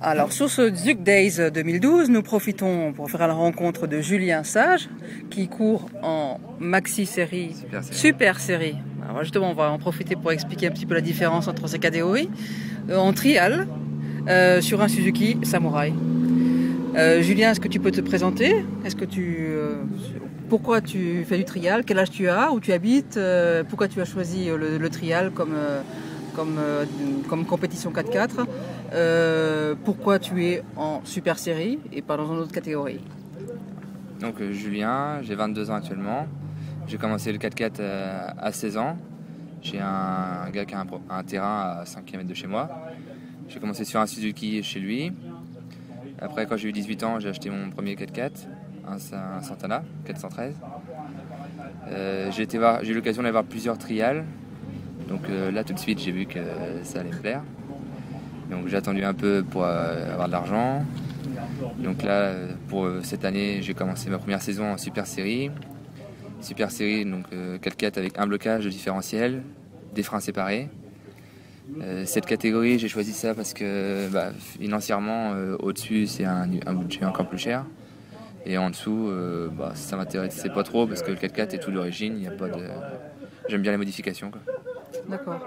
Alors, sur ce Duke Days 2012, nous profitons pour faire la rencontre de Julien Sage, qui court en maxi-série, super série. Alors justement, on va en profiter pour expliquer un petit peu la différence entre ces catégories. En trial, sur un Suzuki Samurai. Julien, est-ce que tu peux te présenter? Pourquoi tu fais du trial? Quel âge tu as? Où tu habites? Pourquoi tu as choisi le trial comme compétition 4x4? Pourquoi tu es en super série et pas dans une autre catégorie? Donc Julien, j'ai 22 ans actuellement. J'ai commencé le 4x4 à 16 ans. J'ai un gars qui a un terrain à 5 km de chez moi. J'ai commencé sur un Suzuki chez lui. Après, quand j'ai eu 18 ans, j'ai acheté mon premier 4x4, un Santana 413. J'ai eu l'occasion d'aller voir plusieurs trials. Donc là, tout de suite, j'ai vu que ça allait me plaire. Donc j'ai attendu un peu pour avoir de l'argent. Donc là, pour cette année, j'ai commencé ma première saison en super série. Super série, donc 4x4 avec un blocage de différentiel, des freins séparés. Cette catégorie, j'ai choisi ça parce que financièrement, au-dessus, c'est un budget encore plus cher. Et en dessous, ça m'intéressait pas trop parce que le 4x4 est tout d'origine. J'aime bien les modifications, quoi. D'accord.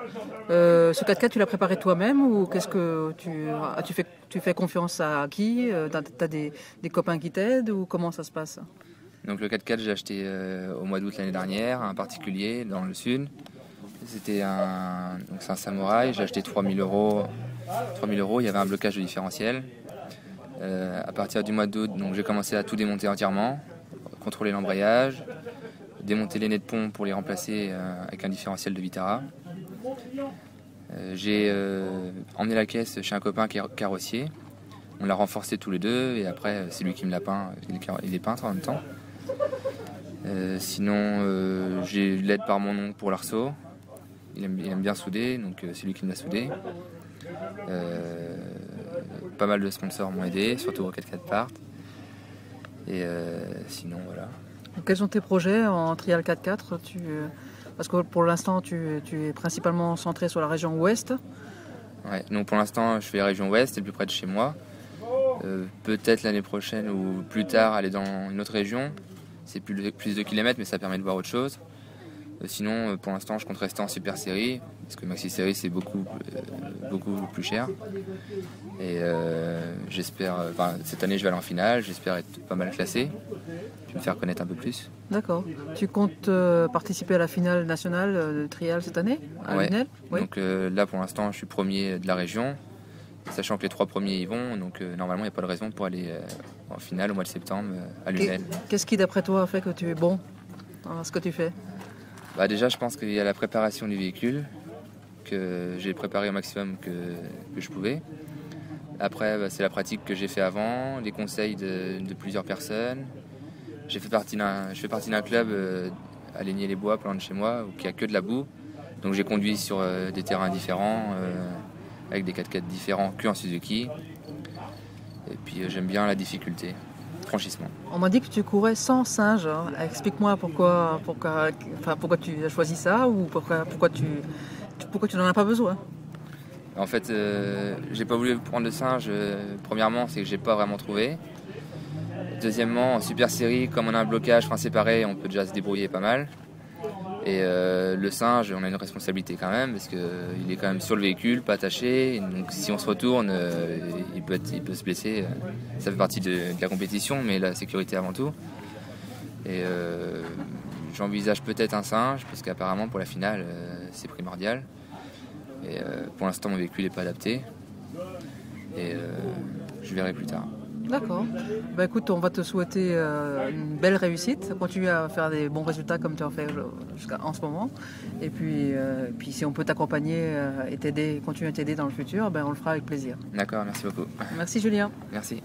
Ce 4x4, tu l'as préparé toi-même ou qu'est-ce que tu fais confiance à qui? T'as des copains qui t'aident ou comment ça se passe? Donc le 4x4, j'ai acheté au mois d'août l'année dernière, un particulier dans le sud. C'est un Samurai, j'ai acheté 3000 euros. 3000 euros, il y avait un blocage de différentiel. À partir du mois d'août, j'ai commencé à tout démonter entièrement, contrôler l'embrayage, démonter les nez de pont pour les remplacer avec un différentiel de Vitara. J'ai emmené la caisse chez un copain qui est carrossier. On l'a renforcé tous les deux et après c'est lui qui me l'a peint, il est peintre en même temps. Sinon j'ai l'aide par mon oncle pour l'arceau. Il aime bien souder, donc c'est lui qui me l'a soudé. Pas mal de sponsors m'ont aidé, surtout au 4x4 Part. Et sinon voilà. Quels sont tes projets en trial 4x4? Parce que pour l'instant tu es principalement centré sur la région ouest. Ouais, donc pour l'instant je fais la région ouest, c'est le plus près de chez moi. Peut-être l'année prochaine ou plus tard aller dans une autre région. C'est plus de kilomètres mais ça permet de voir autre chose. Sinon pour l'instant je compte rester en super série parce que maxi série c'est beaucoup plus cher. Et j'espère, cette année je vais aller en finale, j'espère être pas mal classé, puis me faire connaître un peu plus. D'accord. Tu comptes participer à la finale nationale de trial cette année à Lunel? Oui. Donc là pour l'instant je suis premier de la région, sachant que les 3 premiers y vont, donc normalement il n'y a pas de raison pour aller en finale au mois de septembre à Lunel. Qu'est-ce qui d'après toi fait que tu es bon dans ce que tu fais? Déjà je pense qu'il y a la préparation du véhicule, que j'ai préparé au maximum que je pouvais. Après c'est la pratique que j'ai fait avant, les conseils de plusieurs personnes. Je fais partie d'un club à Laigné-les-Bois, pas loin de chez moi, où il n'y a que de la boue. Donc j'ai conduit sur des terrains différents, avec des 4x4 différents qu'en Suzuki. Et puis j'aime bien la difficulté, franchissement. On m'a dit que tu courais sans singe. Explique-moi pourquoi tu as choisi ça ou pourquoi tu n'en as pas besoin. En fait, j'ai pas voulu prendre de singe. Premièrement, c'est que j'ai pas vraiment trouvé. Deuxièmement, en super série, comme on a un blocage frein séparé, on peut déjà se débrouiller pas mal. Et le singe, on a une responsabilité quand même, parce qu'il est quand même sur le véhicule, pas attaché. Donc si on se retourne, il peut se blesser. Ça fait partie de la compétition, mais la sécurité avant tout. Et j'envisage peut-être un singe, parce qu'apparemment pour la finale, c'est primordial. Et pour l'instant, mon véhicule n'est pas adapté. Et je verrai plus tard. D'accord. Écoute, on va te souhaiter une belle réussite. Continue à faire des bons résultats comme tu en fais jusqu'en ce moment. Et puis si on peut t'accompagner et continuer à t'aider dans le futur, on le fera avec plaisir. D'accord, merci beaucoup. Merci Julien. Merci.